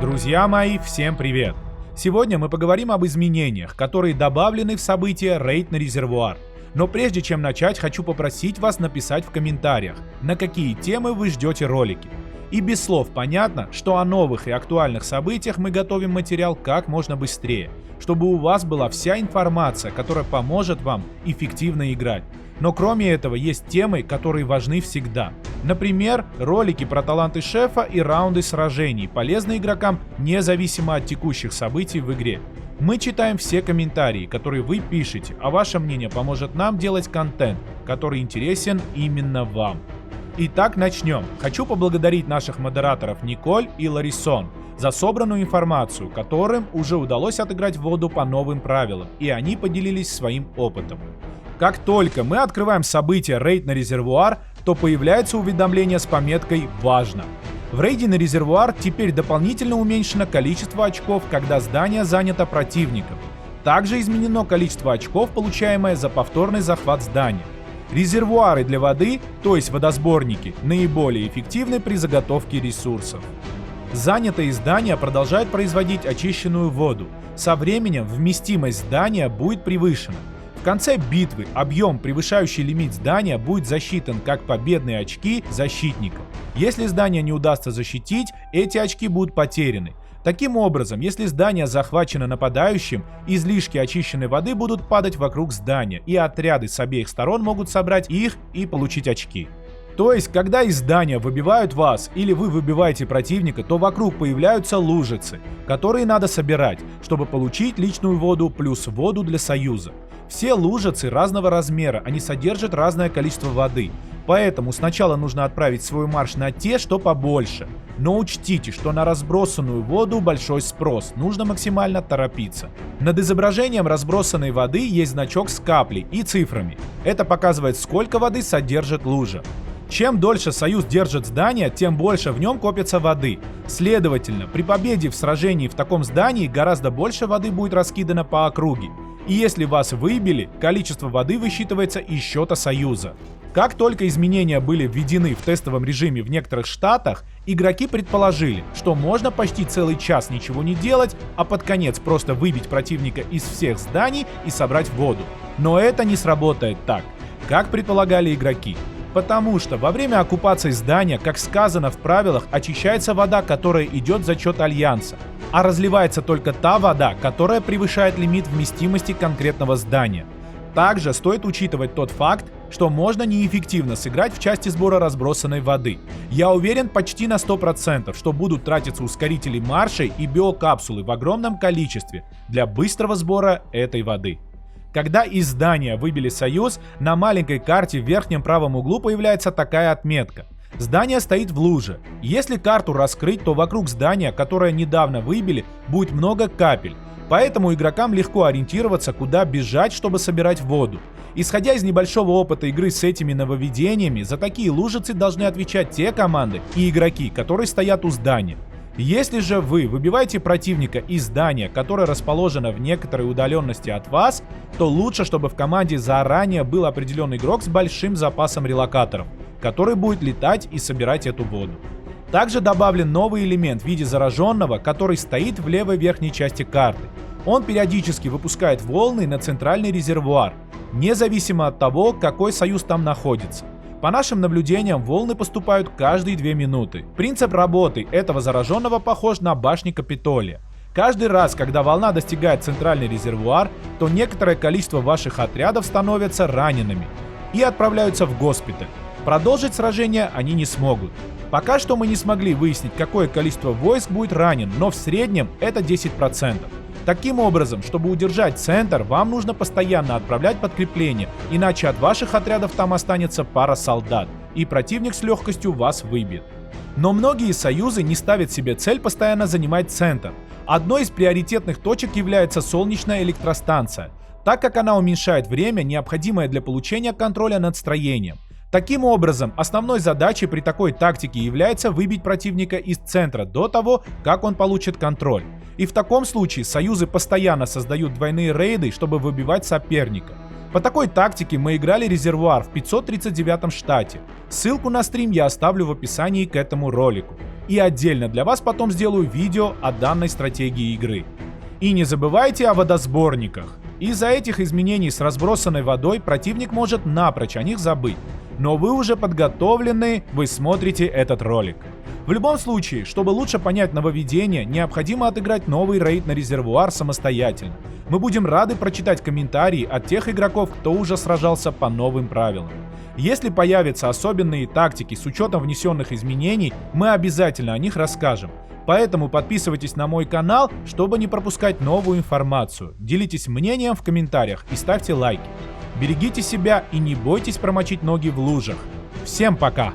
Друзья мои, всем привет! Сегодня мы поговорим об изменениях, которые добавлены в событие «Рейд на резервуар». Но прежде чем начать, хочу попросить вас написать в комментариях, на какие темы вы ждете ролики. И без слов понятно, что о новых и актуальных событиях мы готовим материал как можно быстрее, чтобы у вас была вся информация, которая поможет вам эффективно играть. Но кроме этого есть темы, которые важны всегда. Например, ролики про таланты шефа и раунды сражений, полезны игрокам независимо от текущих событий в игре. Мы читаем все комментарии, которые вы пишете, а ваше мнение поможет нам делать контент, который интересен именно вам. Итак, начнем. Хочу поблагодарить наших модераторов Николь и Ларисон за собранную информацию, которым уже удалось отыграть воду по новым правилам, и они поделились своим опытом. Как только мы открываем событие «Рейд на резервуар», то появляется уведомление с пометкой «Важно». В рейде на резервуар теперь дополнительно уменьшено количество очков, когда здание занято противником. Также изменено количество очков, получаемое за повторный захват здания. Резервуары для воды, то есть водосборники, наиболее эффективны при заготовке ресурсов. Занятые здания продолжают производить очищенную воду. Со временем вместимость здания будет превышена. В конце битвы объем, превышающий лимит здания, будет засчитан как победные очки защитника. Если здание не удастся защитить, эти очки будут потеряны. Таким образом, если здание захвачено нападающим, излишки очищенной воды будут падать вокруг здания, и отряды с обеих сторон могут собрать их и получить очки. То есть, когда из здания выбивают вас или вы выбиваете противника, то вокруг появляются лужицы, которые надо собирать, чтобы получить личную воду плюс воду для союза. Все лужицы разного размера, они содержат разное количество воды, поэтому сначала нужно отправить свой марш на те, что побольше. Но учтите, что на разбросанную воду большой спрос, нужно максимально торопиться. Над изображением разбросанной воды есть значок с каплей и цифрами. Это показывает, сколько воды содержит лужа. Чем дольше союз держит здание, тем больше в нем копится воды. Следовательно, при победе в сражении в таком здании гораздо больше воды будет раскидано по округе. И если вас выбили, количество воды высчитывается из счета союза. Как только изменения были введены в тестовом режиме в некоторых штатах, игроки предположили, что можно почти целый час ничего не делать, а под конец просто выбить противника из всех зданий и собрать воду. Но это не сработает так, как предполагали игроки. Потому что во время оккупации здания, как сказано в правилах, очищается вода, которая идет за счет Альянса, а разливается только та вода, которая превышает лимит вместимости конкретного здания. Также стоит учитывать тот факт, что можно неэффективно сыграть в части сбора разбросанной воды. Я уверен почти на 100%, что будут тратиться ускорители маршей и биокапсулы в огромном количестве для быстрого сбора этой воды. Когда из здания выбили союз, на маленькой карте в верхнем правом углу появляется такая отметка. Здание стоит в луже. Если карту раскрыть, то вокруг здания, которое недавно выбили, будет много капель. Поэтому игрокам легко ориентироваться, куда бежать, чтобы собирать воду. Исходя из небольшого опыта игры с этими нововведениями, за такие лужицы должны отвечать те команды и игроки, которые стоят у здания. Если же вы выбиваете противника из здания, которое расположено в некоторой удаленности от вас, то лучше, чтобы в команде заранее был определенный игрок с большим запасом релокаторов, который будет летать и собирать эту воду. Также добавлен новый элемент в виде зараженного, который стоит в левой верхней части карты. Он периодически выпускает волны на центральный резервуар, независимо от того, какой союз там находится. По нашим наблюдениям, волны поступают каждые 2 минуты. Принцип работы этого зараженного похож на башни Капитолия. Каждый раз, когда волна достигает центральный резервуар, то некоторое количество ваших отрядов становятся ранеными и отправляются в госпиталь. Продолжить сражение они не смогут. Пока что мы не смогли выяснить, какое количество войск будет ранен, но в среднем это 10%. Таким образом, чтобы удержать центр, вам нужно постоянно отправлять подкрепления, иначе от ваших отрядов там останется пара солдат, и противник с легкостью вас выбьет. Но многие союзы не ставят себе цель постоянно занимать центр. Одной из приоритетных точек является солнечная электростанция, так как она уменьшает время, необходимое для получения контроля над строением. Таким образом, основной задачей при такой тактике является выбить противника из центра до того, как он получит контроль. И в таком случае союзы постоянно создают двойные рейды, чтобы выбивать соперника. По такой тактике мы играли резервуар в 539 штате. Ссылку на стрим я оставлю в описании к этому ролику. и отдельно для вас потом сделаю видео о данной стратегии игры. И не забывайте о водосборниках. Из-за этих изменений с разбросанной водой противник может напрочь о них забыть. Но вы уже подготовлены, вы смотрите этот ролик. В любом случае, чтобы лучше понять нововведение, необходимо отыграть новый рейд на резервуар самостоятельно. Мы будем рады прочитать комментарии от тех игроков, кто уже сражался по новым правилам. Если появятся особенные тактики с учетом внесенных изменений, мы обязательно о них расскажем. Поэтому подписывайтесь на мой канал, чтобы не пропускать новую информацию. Делитесь мнением в комментариях и ставьте лайки. Берегите себя и не бойтесь промочить ноги в лужах. Всем пока!